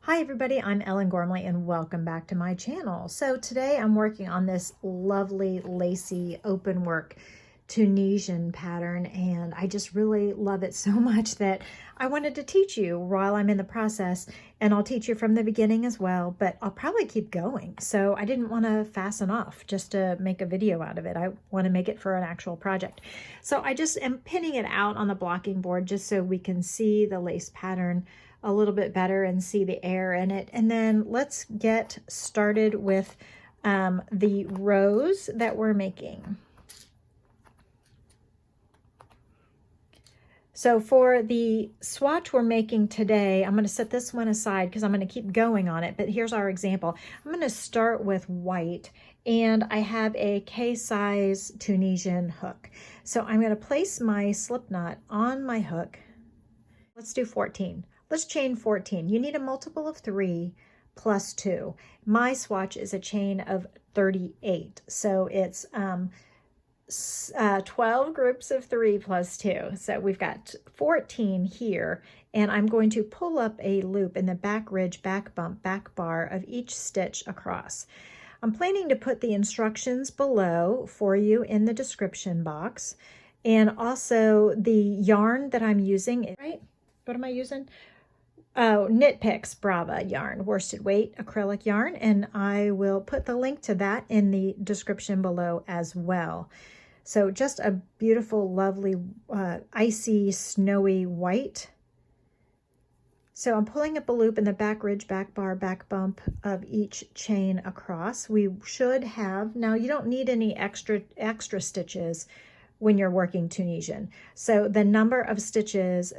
Hi everybody, I'm Ellen Gormley and welcome back to my channel. So today I'm working on this lovely lacy open work Tunisian pattern, and I just really love it so much that I wanted to teach you while I'm in the process, and I'll teach you from the beginning as well, but I'll probably keep going. So I didn't want to fasten off just to make a video out of it. I want to make it for an actual project. So I just am pinning it out on the blocking board just so we can see the lace pattern a little bit better and see the air in it. And then let's get started with the rows that we're making. So for the swatch we're making today, I'm going to set this one aside because I'm going to keep going on it, but here's our example. I'm going to start with white, and I have a K-size Tunisian hook. So I'm going to place my slip knot on my hook. Let's do 14. Let's chain 14. You need a multiple of 3 plus 2. My swatch is a chain of 38. So it's 12 groups of 3 plus 2. So we've got 14 here, and I'm going to pull up a loop in the back ridge, back bump, back bar of each stitch across. I'm planning to put the instructions below for you in the description box, and also the yarn that I'm using, right? What am I using? Oh, Knit Picks Brava yarn, worsted weight acrylic yarn, and I will put the link to that in the description below as well. So just a beautiful, lovely, icy, snowy white. So I'm pulling up a loop in the back ridge, back bar, back bump of each chain across. We should have, now you don't need any extra stitches when you're working Tunisian. So the number of stitches,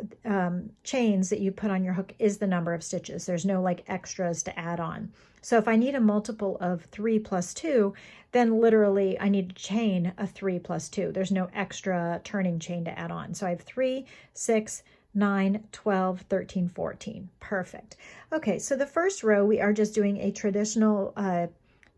chains that you put on your hook is the number of stitches. There's no like extras to add on. So if I need a multiple of 3 plus 2, then literally I need to chain a 3 plus 2. There's no extra turning chain to add on. So I have 3, 6, 9, 12, 13, 14. Perfect. Okay, so the first row, we are just doing a traditional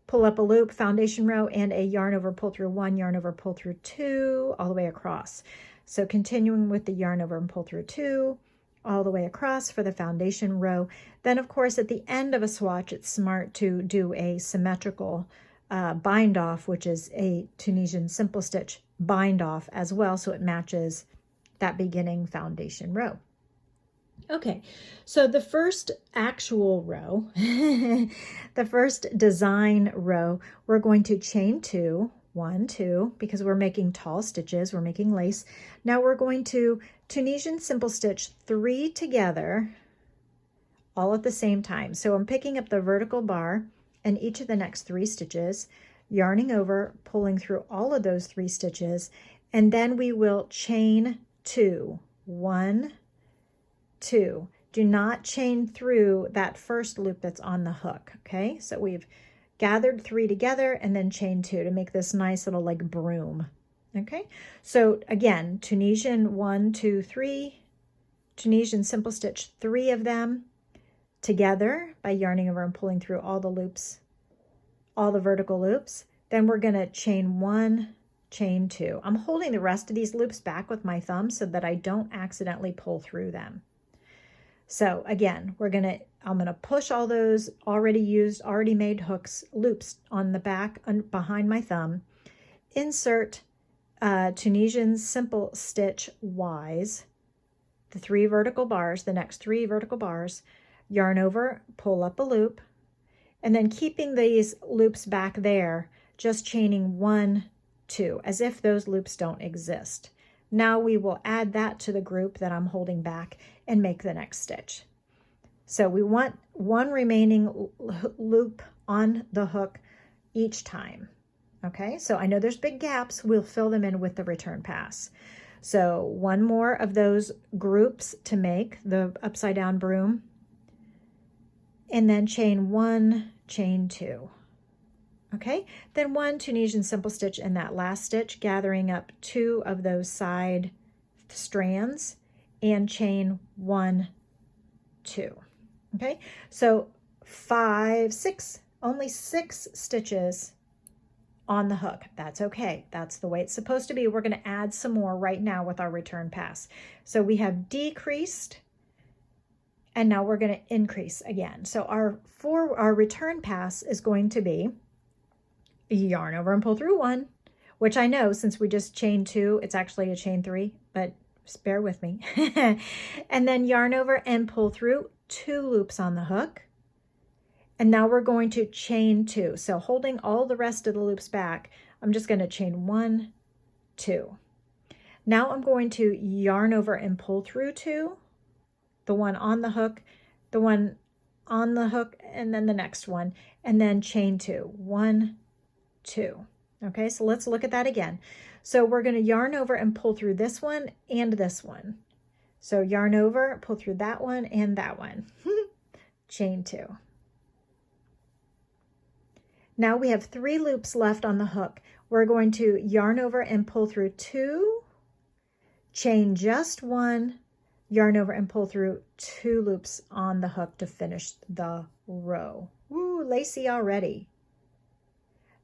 pull up a loop foundation row and a yarn over pull through 1, yarn over pull through 2, all the way across. So continuing with the yarn over and pull through 2 all the way across for the foundation row. Then of course at the end of a swatch, it's smart to do a symmetrical bind off, which is a Tunisian simple stitch bind off as well, so it matches that beginning foundation row. Okay, so the first actual row, the first design row, we're going to chain 2, 1, 2, because we're making tall stitches, we're making lace. Now we're going to Tunisian simple stitch 3 together, all at the same time. So I'm picking up the vertical bar and each of the next 3 stitches, yarning over, pulling through all of those 3 stitches, and then we will chain 2, 1, 2. Do not chain through that first loop that's on the hook, okay? So we've gathered 3 together and then chain 2 to make this nice little like broom, okay? So again, Tunisian 1, 2, 3, Tunisian simple stitch 3 of them together by yarning over and pulling through all the loops, all the vertical loops. Then we're gonna chain 1, chain 2. I'm holding the rest of these loops back with my thumb so that I don't accidentally pull through them. So again, I'm gonna push all those already made hooks, loops on the back and behind my thumb, insert Tunisian simple stitch Ys, the 3 vertical bars, the next 3 vertical bars, yarn over, pull up a loop, and then keeping these loops back there, just chaining 1, 2, as if those loops don't exist. Now we will add that to the group that I'm holding back and make the next stitch. So we want 1 remaining loop on the hook each time. Okay, so I know there's big gaps. We'll fill them in with the return pass. So 1 more of those groups to make the upside down broom, and then chain 1, chain 2. Okay, then 1 Tunisian simple stitch in that last stitch, gathering up 2 of those side strands and chain 1, 2. Okay, so 5, 6, only 6 stitches on the hook. That's okay. That's the way it's supposed to be. We're going to add some more right now with our return pass. So we have decreased And now we're going to increase again. So our return pass is going to be yarn over and pull through 1, which I know since we just chain 2, it's actually a chain 3, but just bear with me. And then yarn over and pull through 2 loops on the hook. And now we're going to chain 2. So holding all the rest of the loops back, I'm just going to chain 1, 2. Now I'm going to yarn over and pull through 2, the one on the hook, the one on the hook, and then the next one, and then chain 2, 1, 2. Okay, so let's look at that again. So we're going to yarn over and pull through this one and this one. So yarn over, pull through that one and that one. Chain 2. Now we have 3 loops left on the hook. We're going to yarn over and pull through 2, chain just 1, yarn over and pull through 2 loops on the hook to finish the row. Woo, Lacy already.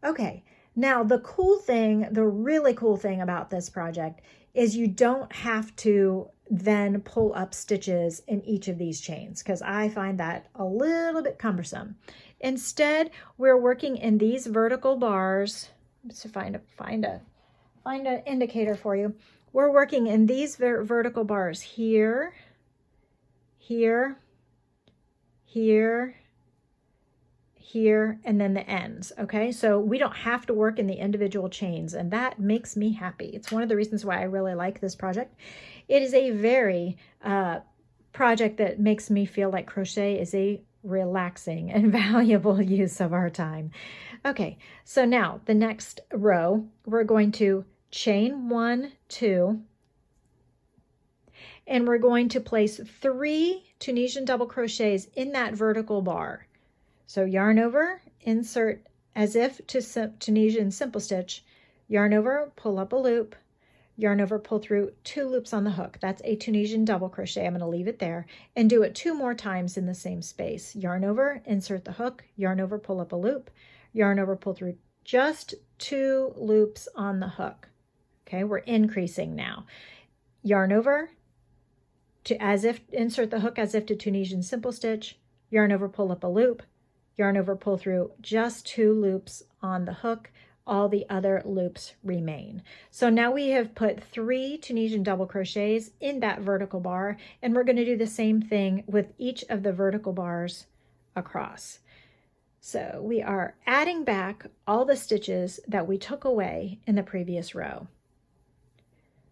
Okay, now the cool thing, the really cool thing about this project is you don't have to then pull up stitches in each of these chains, because I find that a little bit cumbersome. Instead, we're working in these vertical bars. Let's find an indicator for you. We're working in these vertical bars here, here, here, here, and then the ends. Okay, so we don't have to work in the individual chains, and that makes me happy. It's one of the reasons why I really like this project. It is a very project that makes me feel like crochet is a relaxing and valuable use of our time. Okay, so now the next row, we're going to chain 1, 2, and we're going to place 3 Tunisian double crochets in that vertical bar. So yarn over, insert as if to Tunisian simple stitch, yarn over, pull up a loop, yarn over, pull through 2 loops on the hook. That's a Tunisian double crochet. I'm going to leave it there and do it 2 more times in the same space. Yarn over, insert the hook, yarn over, pull up a loop, yarn over, pull through just 2 loops on the hook. Okay, we're increasing now. Yarn over to as if, insert the hook as if to Tunisian simple stitch, yarn over, pull up a loop, yarn over, pull through just 2 loops on the hook. All the other loops remain. So now we have put 3 Tunisian double crochets in that vertical bar, and we're going to do the same thing with each of the vertical bars across. So we are adding back all the stitches that we took away in the previous row.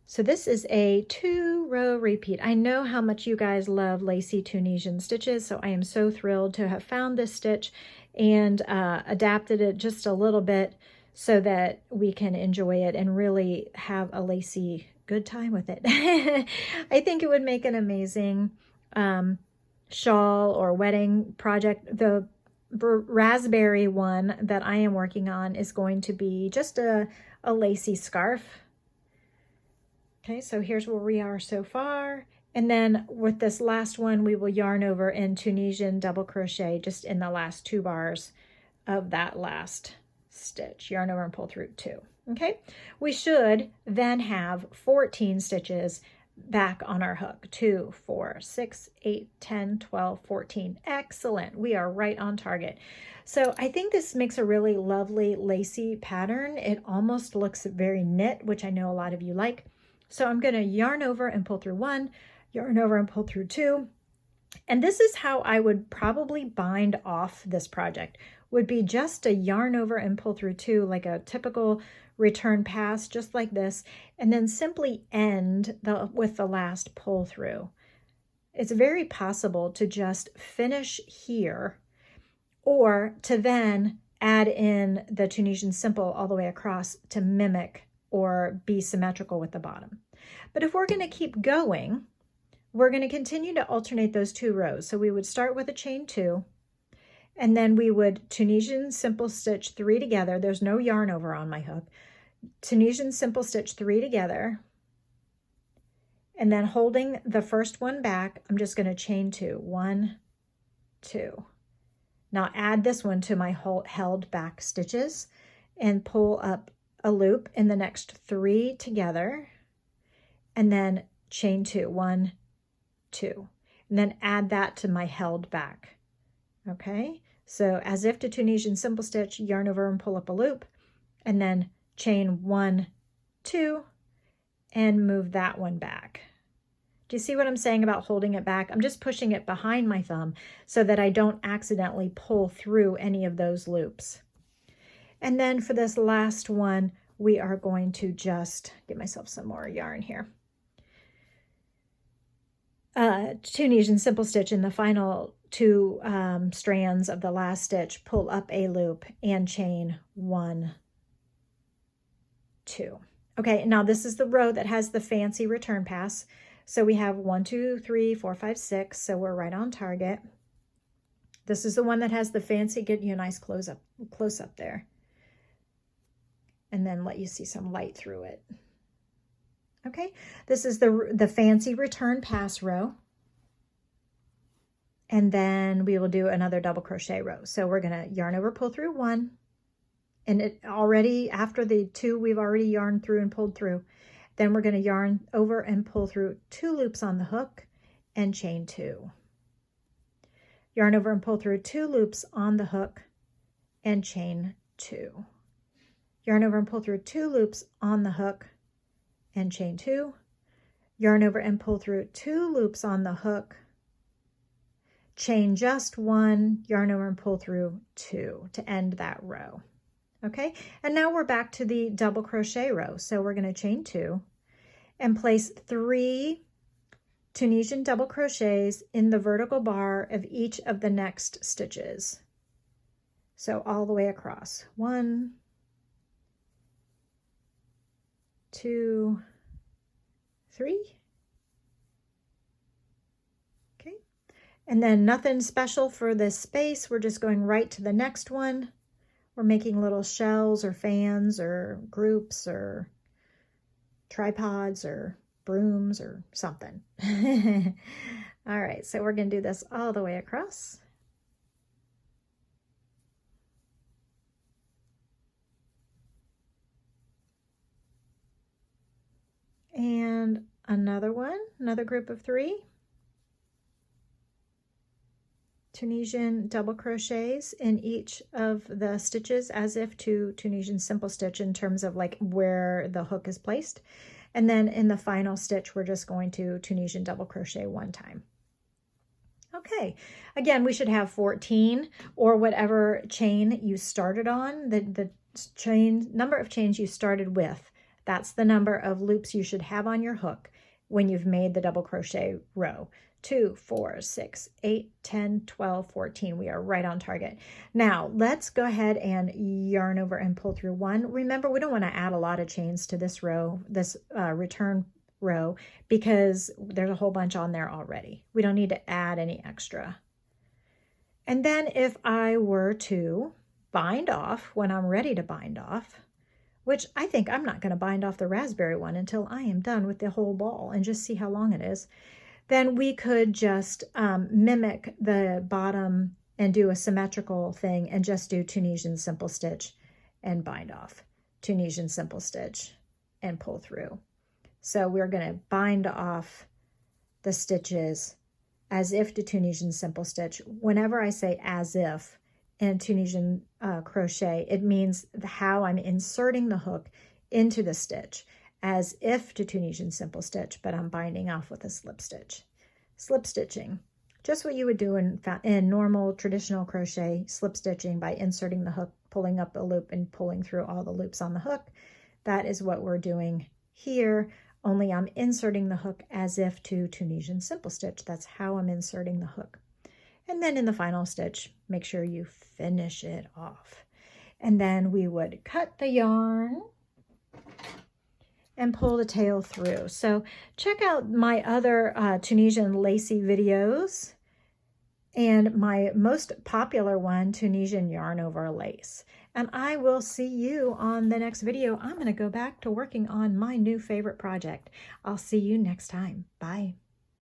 So this is a 2-row repeat. I know how much you guys love Lacy Tunisian stitches, so I am so thrilled to have found this stitch and adapted it just a little bit so that we can enjoy it and really have a Lacy good time with it. I think it would make an amazing shawl or wedding project. The raspberry one that I am working on is going to be just a Lacy scarf. Okay, so here's where we are so far. And then with this last one, we will yarn over in Tunisian double crochet just in the last 2 bars of that last stitch. Yarn over and pull through 2. Okay, we should then have 14 stitches back on our hook. 2, 4, 6, 8, 10, 12, 14. Excellent. We are right on target. So I think this makes a really lovely lacy pattern. It almost looks very knit, which I know a lot of you like. So I'm going to yarn over and pull through 1, yarn over and pull through 2. And this is how I would probably bind off this project. Would be just a yarn over and pull through 2, like a typical return pass, just like this, and then simply end with the last pull through. It's very possible to just finish here or to then add in the Tunisian simple all the way across to mimic or be symmetrical with the bottom. But if we're going to keep going, we're going to continue to alternate those 2 rows. So we would start with a chain 2, and then we would Tunisian simple stitch 3 together. There's no yarn over on my hook. Tunisian simple stitch 3 together, and then holding the first one back, I'm just going to chain 2. 1, 2. Now add this one to my held back stitches and pull up a loop in the next 3 together, and then chain 2. 1, 2. and then add that to my held back. Okay, so as if to Tunisian simple stitch, yarn over and pull up a loop, and then chain 1, 2, and move that one back. Do you see what I'm saying about holding it back? I'm just pushing it behind my thumb so that I don't accidentally pull through any of those loops. And then for this last one, we are going to just get myself some more yarn here. Tunisian simple stitch in the final 2 strands of the last stitch, pull up a loop and chain 1, 2. Okay, now this is the row that has the fancy return pass. So we have 1, 2, 3, 4, 5, 6. So we're right on target. This is the one that has the fancy, get you a nice close up there. And then let you see some light through it. Okay, this is the fancy return pass row. And then we will do another double crochet row. So we're gonna yarn over, pull through 1. And it already, after the 2, we've already yarned through and pulled through. Then we're gonna yarn over and pull through 2 loops on the hook and chain 2. Yarn over and pull through 2 loops on the hook and chain 2. Yarn over and pull through 2 loops on the hook and chain 2. Yarn over and pull through 2 loops on the hook, chain just 1, yarn over and pull through 2 to end that row. Okay, and now we're back to the double crochet row. So we're going to chain 2 and place 3 Tunisian double crochets in the vertical bar of each of the next stitches. So all the way across. 1, 2, 3. Okay, and then nothing special for this space. We're just going right to the next one. We're making little shells or fans or groups or tripods or brooms or something. All right, so we're going to do this all the way across. And another one, another group of 3. Tunisian double crochets in each of the stitches as if to Tunisian simple stitch in terms of like where the hook is placed. And then in the final stitch, we're just going to Tunisian double crochet 1 time. Okay, again, we should have 14 or whatever chain you started on, the chain number of chains you started with. That's the number of loops you should have on your hook when you've made the double crochet row. 2, 4, 6, 8, 10, 12, 14. We are right on target. Now let's go ahead and yarn over and pull through 1. Remember, we don't want to add a lot of chains to this row, this return row, because there's a whole bunch on there already. We don't need to add any extra. And then if I were to bind off when I'm ready to bind off, which I think I'm not going to bind off the raspberry one until I am done with the whole ball and just see how long it is, then we could just mimic the bottom and do a symmetrical thing and just do Tunisian simple stitch and bind off, Tunisian simple stitch and pull through. So we're going to bind off the stitches as if to Tunisian simple stitch. Whenever I say as if in Tunisian crochet, it means how I'm inserting the hook into the stitch, as if to Tunisian simple stitch, but I'm binding off with a slip stitch. Slip stitching, just what you would do in normal traditional crochet, slip stitching by inserting the hook, pulling up a loop and pulling through all the loops on the hook. That is what we're doing here, only I'm inserting the hook as if to Tunisian simple stitch. That's how I'm inserting the hook. And then in the final stitch, make sure you finish it off. And then we would cut the yarn and pull the tail through. So check out my other Tunisian Lacy videos and my most popular one, Tunisian yarn over lace. And I will see you on the next video. I'm going to go back to working on my new favorite project. I'll see you next time. Bye.